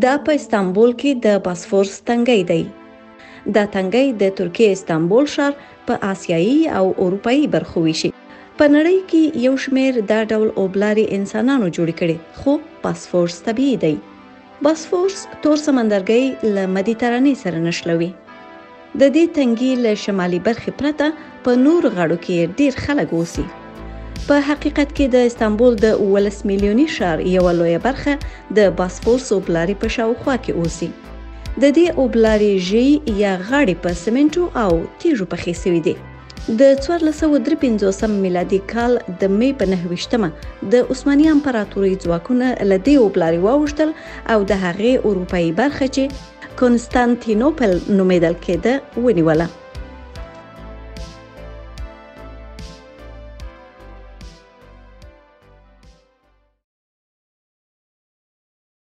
دا په استانبول کې د باسفورس تنګی دی. دا تنګی د ترکیې استانبول ښار په آسیایي او اروپایي برخو ویشي. په نړۍ کې یو شمېر دا ډول اوبلاري انسانانو جوړ کړي، خو باسفورس طبیعي دی. باسفورس تور سمندرګی له مدیترانې سره نښلوي. د دې تنګي له شمالي برخې پرته په نور غاړو کې ډیر خلک اوسي. په حقیقت کې د استانبول د 19 میلیوني ښار یوه لویه برخه د باسفورس اوبلاري په شاوخوا کې اوسي. د دې اوبلاري ژۍ یا غاړې په سمنټو او تیږو پخې سوي دي. د 1453 میلادي کال د مې په 29مه د عثماني امپراتورۍ ځواکونه له دې اوبلاري واوښتل او د هغې اروپایي برخه چې کنستانتینوپل نومیدل کېده ونیوله.